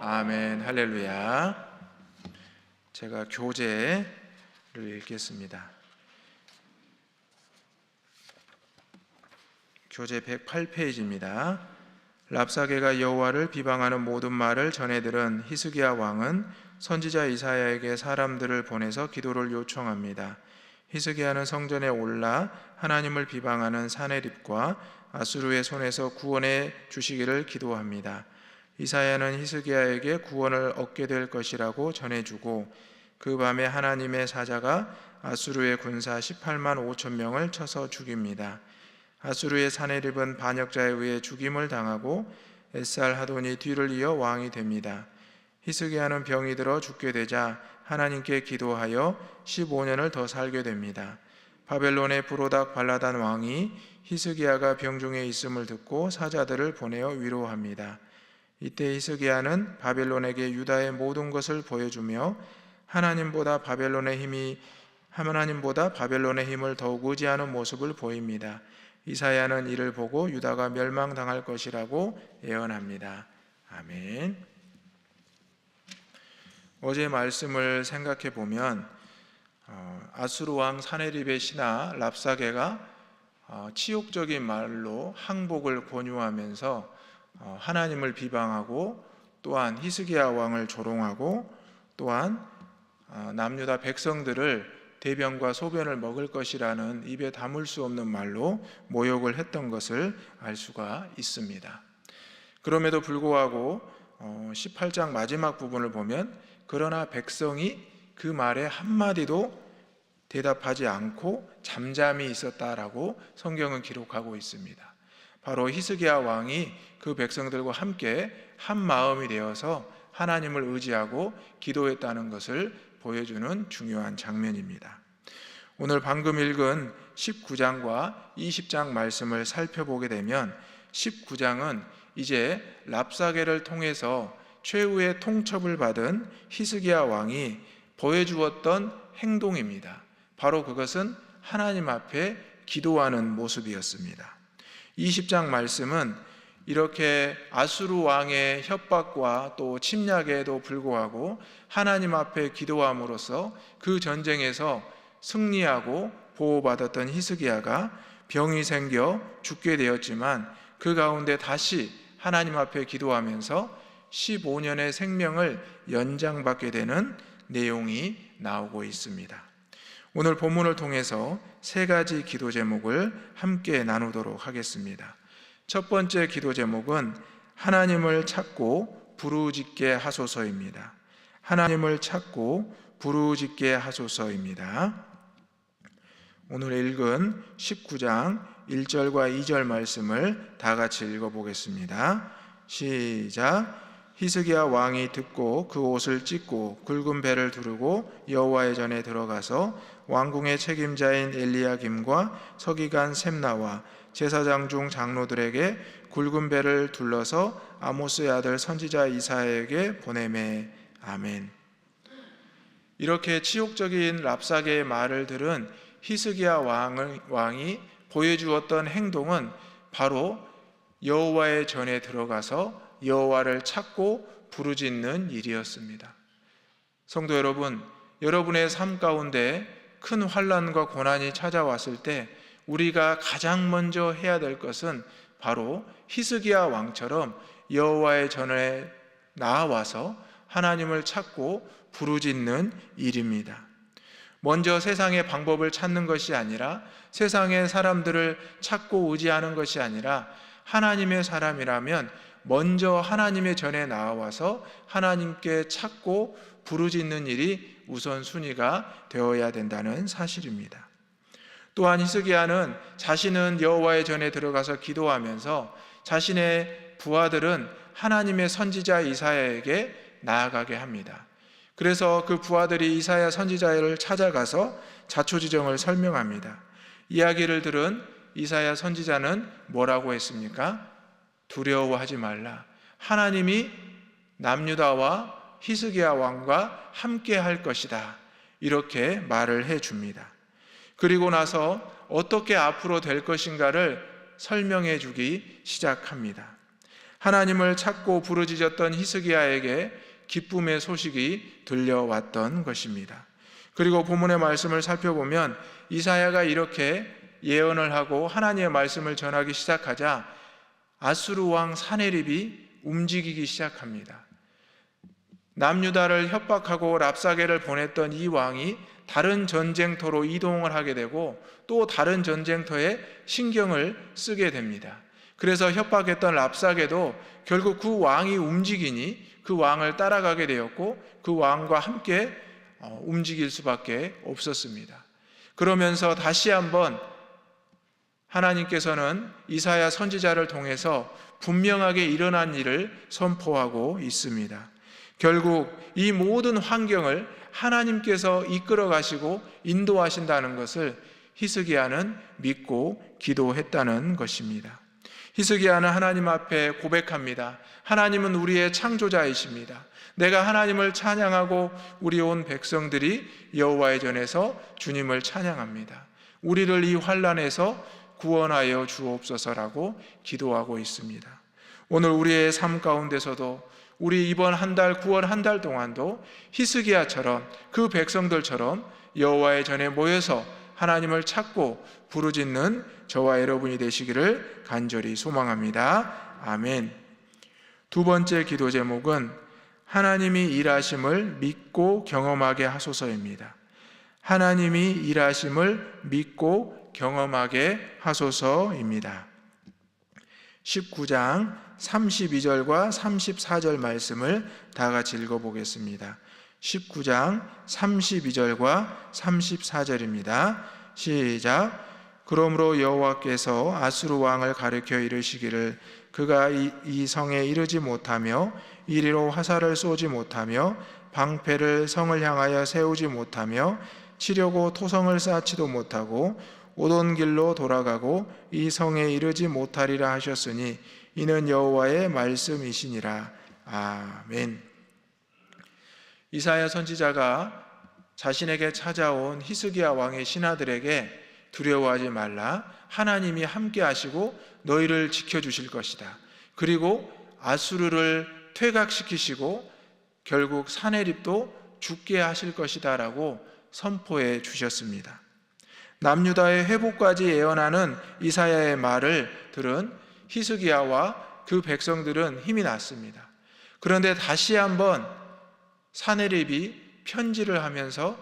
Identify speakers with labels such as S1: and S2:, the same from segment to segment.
S1: 아멘. 할렐루야. 제가 교재를 읽겠습니다. 교재 108페이지입니다. 랍사게가 여호와를 비방하는 모든 말을 전해 들은 히스기야 왕은 선지자 이사야에게 사람들을 보내서 기도를 요청합니다. 히스기야는 성전에 올라 하나님을 비방하는 사네립과 아수르의 손에서 구원해 주시기를 기도합니다. 이사야는 히스기야에게 구원을 얻게 될 것이라고 전해주고 그 밤에 하나님의 사자가 아수르의 군사 18만 5천 명을 쳐서 죽입니다. 아수르의 사네립은 반역자에 의해 죽임을 당하고 에살하돈이 뒤를 이어 왕이 됩니다. 히스기야는 병이 들어 죽게 되자 하나님께 기도하여 15년을 더 살게 됩니다. 바벨론의 브로닥 발라단 왕이 히스기야가 병중에 있음을 듣고 사자들을 보내어 위로합니다. 이때 히스기야는 바벨론에게 유다의 모든 것을 보여주며 하나님보다 바벨론의 힘을 더욱 의지하는 모습을 보입니다. 이사야는 이를 보고 유다가 멸망당할 것이라고 예언합니다. 아멘. 어제 말씀을 생각해 보면 아수르 왕 사네립의 신하 랍사게가 치욕적인 말로 항복을 권유하면서 하나님을 비방하고 또한 히스기야 왕을 조롱하고 또한 남유다 백성들을 대변과 소변을 먹을 것이라는 입에 담을 수 없는 말로 모욕을 했던 것을 알 수가 있습니다. 그럼에도 불구하고 18장 마지막 부분을 보면 그러나 백성이 그 말에 한마디도 대답하지 않고 잠잠히 있었다라고 성경은 기록하고 있습니다. 바로 히스기야 왕이 그 백성들과 함께 한 마음이 되어서 하나님을 의지하고 기도했다는 것을 보여주는 중요한 장면입니다. 오늘 방금 읽은 19장과 20장 말씀을 살펴보게 되면 19장은 이제 랍사게를 통해서 최후의 통첩을 받은 히스기야 왕이 보여주었던 행동입니다. 바로 그것은 하나님 앞에 기도하는 모습이었습니다. 20장 말씀은 이렇게 아수르 왕의 협박과 또 침략에도 불구하고 하나님 앞에 기도함으로써 그 전쟁에서 승리하고 보호받았던 히스기야가 병이 생겨 죽게 되었지만 그 가운데 다시 하나님 앞에 기도하면서 15년의 생명을 연장받게 되는 내용이 나오고 있습니다. 오늘 본문을 통해서 세 가지 기도 제목을 함께 나누도록 하겠습니다. 첫 번째 기도 제목은 하나님을 찾고 부르짖게 하소서입니다. 하나님을 찾고 부르짖게 하소서입니다. 오늘 읽은 19장 1절과 2절 말씀을 다 같이 읽어보겠습니다. 시작. 히스기야 왕이 듣고 그 옷을 찢고 굵은 배를 두르고 여호와의 전에 들어가서 왕궁의 책임자인 엘리야김과 서기관 셈나와 제사장 중 장로들에게 굵은 배를 둘러서 아모스의 아들 선지자 이사야에게 보내매. 아멘. 이렇게 치욕적인 랍사게의 말을 들은 히스기야 왕이 보여주었던 행동은 바로 여호와의 전에 들어가서 여호와를 찾고 부르짖는 일이었습니다. 성도 여러분, 여러분의 삶 가운데 큰 환난과 고난이 찾아왔을 때 우리가 가장 먼저 해야 될 것은 바로 히스기야 왕처럼 여호와의 전에 나아와서 하나님을 찾고 부르짖는 일입니다. 먼저 세상의 방법을 찾는 것이 아니라 세상의 사람들을 찾고 의지하는 것이 아니라 하나님의 사람이라면 먼저 하나님의 전에 나아와서 하나님께 찾고 부르짖는 일이 우선순위가 되어야 된다는 사실입니다. 또한 히스기야는 자신은 여호와의 전에 들어가서 기도하면서 자신의 부하들은 하나님의 선지자 이사야에게 나아가게 합니다. 그래서 그 부하들이 이사야 선지자를 찾아가서 자초지정을 설명합니다. 이야기를 들은 이사야 선지자는 뭐라고 했습니까? 두려워하지 말라. 하나님이 남유다와 히스기야 왕과 함께 할 것이다. 이렇게 말을 해줍니다. 그리고 나서 어떻게 앞으로 될 것인가를 설명해 주기 시작합니다. 하나님을 찾고 부르짖었던 히스기야에게 기쁨의 소식이 들려왔던 것입니다. 그리고 본문의 말씀을 살펴보면 이사야가 이렇게 예언을 하고 하나님의 말씀을 전하기 시작하자 아수르 왕 사네립이 움직이기 시작합니다. 남유다를 협박하고 랍사게를 보냈던 이 왕이 다른 전쟁터로 이동을 하게 되고 또 다른 전쟁터에 신경을 쓰게 됩니다. 그래서 협박했던 랍사게도 결국 그 왕이 움직이니 그 왕을 따라가게 되었고 그 왕과 함께 움직일 수밖에 없었습니다. 그러면서 다시 한번 하나님께서는 이사야 선지자를 통해서 분명하게 일어난 일을 선포하고 있습니다. 결국 이 모든 환경을 하나님께서 이끌어 가시고 인도하신다는 것을 히스기야는 믿고 기도했다는 것입니다. 히스기야는 하나님 앞에 고백합니다. 하나님은 우리의 창조자이십니다. 내가 하나님을 찬양하고 우리 온 백성들이 여호와의 전에서 주님을 찬양합니다. 우리를 이 환난에서 구원하여 주옵소서라고 기도하고 있습니다. 오늘 우리의 삶 가운데서도 우리 이번 한 달 9월 한 달 동안도 히스기야처럼 그 백성들처럼 여호와의 전에 모여서 하나님을 찾고 부르짖는 저와 여러분이 되시기를 간절히 소망합니다. 아멘. 두 번째 기도 제목은 하나님이 일하심을 믿고 경험하게 하소서입니다. 하나님이 일하심을 믿고 경험하게 하소서입니다. 19장 32절과 34절 말씀을 다 같이 읽어보겠습니다. 19장 32절과 34절입니다. 시작. 그러므로 여호와께서 아수르 왕을 가리켜 이르시기를 그가 이 성에 이르지 못하며 이리로 화살을 쏘지 못하며 방패를 성을 향하여 세우지 못하며 치려고 토성을 쌓지도 못하고 오던 길로 돌아가고 이 성에 이르지 못하리라 하셨으니 이는 여호와의 말씀이시니라. 아멘. 이사야 선지자가 자신에게 찾아온 히스기야 왕의 신하들에게 두려워하지 말라. 하나님이 함께 하시고 너희를 지켜주실 것이다. 그리고 아수르를 퇴각시키시고 결국 사네립도 죽게 하실 것이다 라고 선포해 주셨습니다. 남유다의 회복까지 예언하는 이사야의 말을 들은 히스기야와 그 백성들은 힘이 났습니다. 그런데 다시 한번 사네립이 편지를 하면서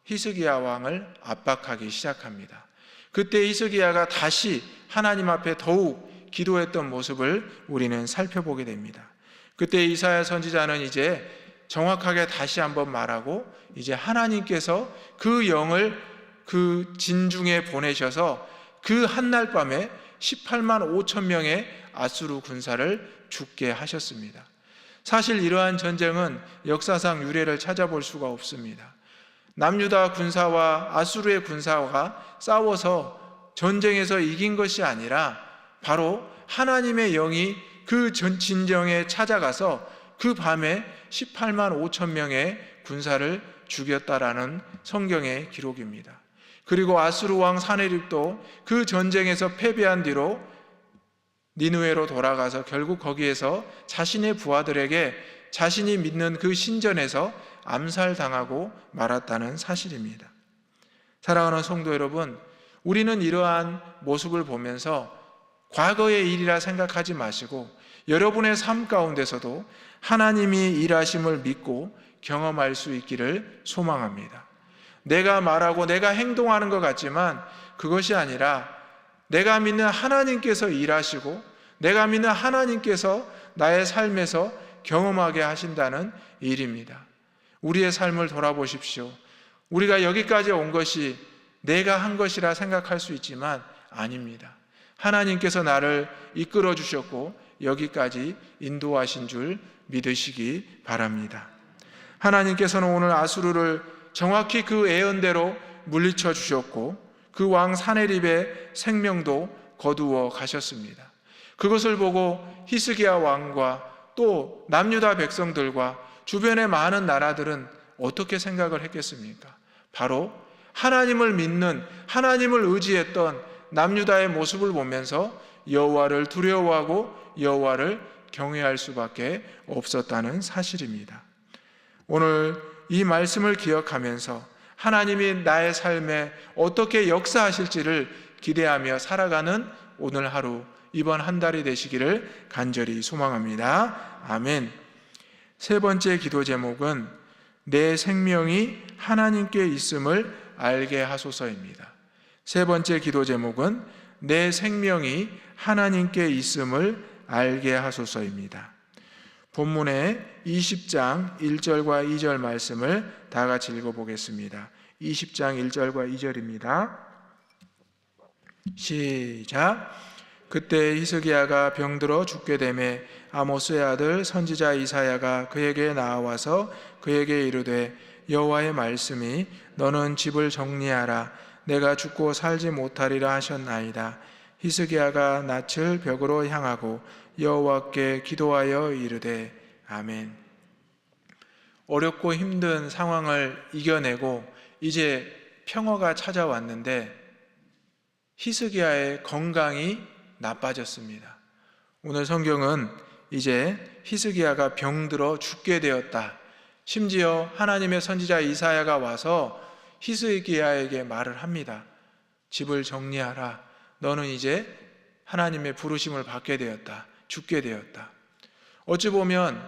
S1: 히스기야 왕을 압박하기 시작합니다. 그때 히스기야가 다시 하나님 앞에 더욱 기도했던 모습을 우리는 살펴보게 됩니다. 그때 이사야 선지자는 이제 정확하게 다시 한번 말하고 이제 하나님께서 그 영을 그 진중에 보내셔서 그 한날 밤에 18만 5천 명의 아수르 군사를 죽게 하셨습니다. 사실 이러한 전쟁은 역사상 유례를 찾아볼 수가 없습니다. 남유다 군사와 아수르의 군사가 싸워서 전쟁에서 이긴 것이 아니라 바로 하나님의 영이 그 진정에 찾아가서 그 밤에 18만 5천 명의 군사를 죽였다라는 성경의 기록입니다. 그리고 아수르 왕 사네립도 그 전쟁에서 패배한 뒤로 니느웨로 돌아가서 결국 거기에서 자신의 부하들에게 자신이 믿는 그 신전에서 암살당하고 말았다는 사실입니다. 사랑하는 성도 여러분, 우리는 이러한 모습을 보면서 과거의 일이라 생각하지 마시고 여러분의 삶 가운데서도 하나님이 일하심을 믿고 경험할 수 있기를 소망합니다. 내가 말하고 내가 행동하는 것 같지만 그것이 아니라 내가 믿는 하나님께서 일하시고 내가 믿는 하나님께서 나의 삶에서 경험하게 하신다는 일입니다. 우리의 삶을 돌아보십시오. 우리가 여기까지 온 것이 내가 한 것이라 생각할 수 있지만 아닙니다. 하나님께서 나를 이끌어 주셨고 여기까지 인도하신 줄 믿으시기 바랍니다. 하나님께서는 오늘 아수르를 정확히 그 예언대로 물리쳐 주셨고 그 왕 사네립의 생명도 거두어 가셨습니다. 그것을 보고 히스기야 왕과 또 남유다 백성들과 주변의 많은 나라들은 어떻게 생각을 했겠습니까? 바로 하나님을 믿는, 하나님을 의지했던 남유다의 모습을 보면서 여호와를 두려워하고 여호와를 경외할 수밖에 없었다는 사실입니다. 오늘 이 말씀을 기억하면서 하나님이 나의 삶에 어떻게 역사하실지를 기대하며 살아가는 오늘 하루, 이번 한 달이 되시기를 간절히 소망합니다. 아멘. 세 번째 기도 제목은 내 생명이 하나님께 있음을 알게 하소서입니다. 세 번째 기도 제목은 내 생명이 하나님께 있음을 알게 하소서입니다. 본문의 20장 1절과 2절 말씀을 다 같이 읽어보겠습니다. 20장 1절과 2절입니다. 시작. 그때 히스기야가 병들어 죽게 되매 아모스의 아들 선지자 이사야가 그에게 나와서 그에게 이르되 여호와의 말씀이 너는 집을 정리하라 내가 죽고 살지 못하리라 하셨나이다. 히스기야가 낯을 벽으로 향하고 여호와께 기도하여 이르되 아멘. 어렵고 힘든 상황을 이겨내고 이제 평화가 찾아왔는데 히스기야의 건강이 나빠졌습니다. 오늘 성경은 이제 히스기야가 병들어 죽게 되었다. 심지어 하나님의 선지자 이사야가 와서 히스기야에게 말을 합니다. 집을 정리하라. 너는 이제 하나님의 부르심을 받게 되었다. 죽게 되었다. 어찌 보면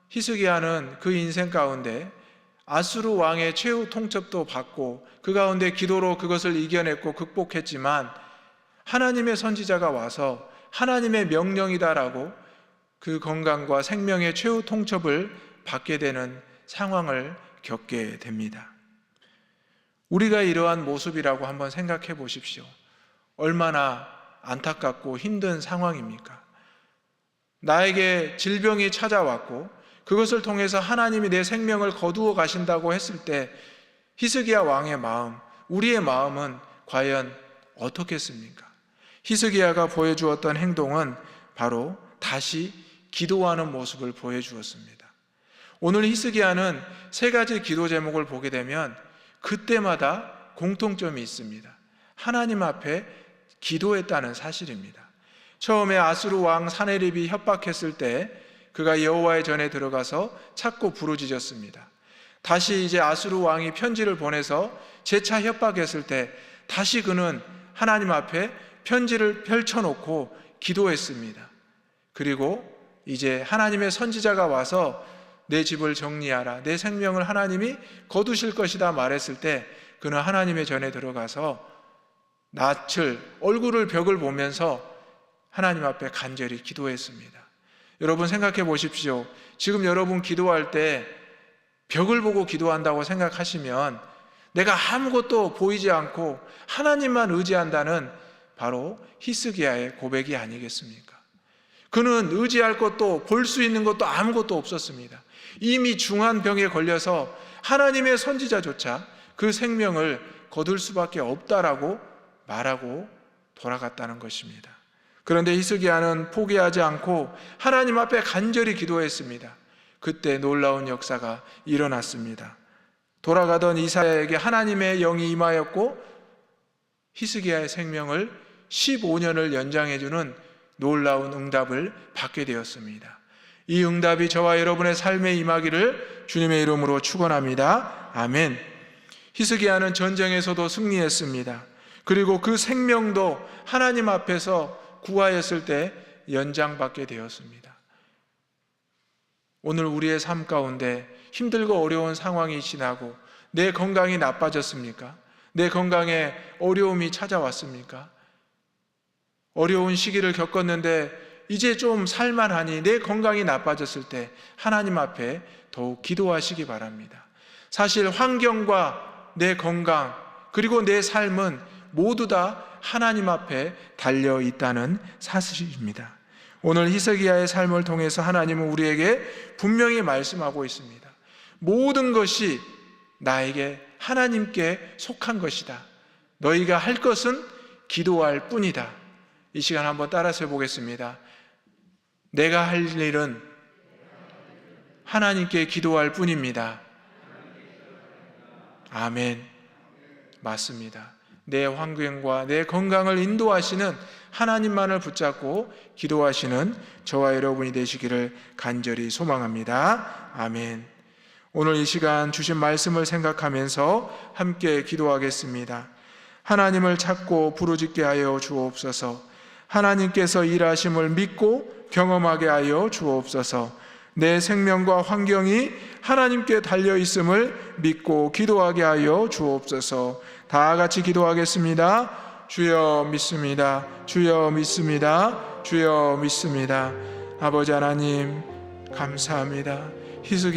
S1: 히스기야는 그 인생 가운데 아수르 왕의 최후 통첩도 받고 그 가운데 기도로 그것을 이겨냈고 극복했지만 하나님의 선지자가 와서 하나님의 명령이다라고 그 건강과 생명의 최후 통첩을 받게 되는 상황을 겪게 됩니다. 우리가 이러한 모습이라고 한번 생각해 보십시오. 얼마나 안타깝고 힘든 상황입니까? 나에게 질병이 찾아왔고 그것을 통해서 하나님이 내 생명을 거두어 가신다고 했을 때 히스기야 왕의 마음, 우리의 마음은 과연 어떻겠습니까? 히스기야가 보여주었던 행동은 바로 다시 기도하는 모습을 보여주었습니다. 오늘 히스기야는 세 가지 기도 제목을 보게 되면 그때마다 공통점이 있습니다. 하나님 앞에 기도했다는 사실입니다. 처음에 아수르 왕 사네립이 협박했을 때 그가 여호와의 전에 들어가서 찾고 부르짖었습니다. 다시 이제 아수르 왕이 편지를 보내서 재차 협박했을 때 다시 그는 하나님 앞에 편지를 펼쳐놓고 기도했습니다. 그리고 이제 하나님의 선지자가 와서 내 집을 정리하라, 내 생명을 하나님이 거두실 것이다 말했을 때 그는 하나님의 전에 들어가서 낯을, 얼굴을 벽을 보면서 하나님 앞에 간절히 기도했습니다. 여러분 생각해 보십시오. 지금 여러분 기도할 때 벽을 보고 기도한다고 생각하시면 내가 아무것도 보이지 않고 하나님만 의지한다는 바로 히스기야의 고백이 아니겠습니까? 그는 의지할 것도 볼 수 있는 것도 아무것도 없었습니다. 이미 중한 병에 걸려서 하나님의 선지자조차 그 생명을 거둘 수밖에 없다라고 말하고 돌아갔다는 것입니다. 그런데 히스기야는 포기하지 않고 하나님 앞에 간절히 기도했습니다. 그때 놀라운 역사가 일어났습니다. 돌아가던 이사야에게 하나님의 영이 임하였고 히스기야의 생명을 15년을 연장해주는 놀라운 응답을 받게 되었습니다. 이 응답이 저와 여러분의 삶에 임하기를 주님의 이름으로 축원합니다. 아멘. 히스기야는 전쟁에서도 승리했습니다. 그리고 그 생명도 하나님 앞에서 구하였을 때 연장받게 되었습니다. 오늘 우리의 삶 가운데 힘들고 어려운 상황이 지나고 내 건강이 나빠졌습니까? 내 건강에 어려움이 찾아왔습니까? 어려운 시기를 겪었는데 이제 좀 살만하니 내 건강이 나빠졌을 때 하나님 앞에 더욱 기도하시기 바랍니다. 사실 환경과 내 건강 그리고 내 삶은 모두 다 하나님 앞에 달려 있다는 사실입니다. 오늘 히스기야의 삶을 통해서 하나님은 우리에게 분명히 말씀하고 있습니다. 모든 것이 나에게 하나님께 속한 것이다. 너희가 할 것은 기도할 뿐이다. 이 시간 한번 따라서 해보겠습니다. 내가 할 일은 하나님께 기도할 뿐입니다. 아멘. 맞습니다. 내 환경과 내 건강을 인도하시는 하나님만을 붙잡고 기도하시는 저와 여러분이 되시기를 간절히 소망합니다. 아멘. 오늘 이 시간 주신 말씀을 생각하면서 함께 기도하겠습니다. 하나님을 찾고 부르짖게 하여 주옵소서. 하나님께서 일하심을 믿고 경험하게 하여 주옵소서. 내 생명과 환경이 하나님께 달려 있음을 믿고 기도하게 하여 주옵소서. 다 같이 기도하겠습니다. 주여 믿습니다. 주여 믿습니다. 주여 믿습니다. 아버지 하나님 감사합니다. 희숙이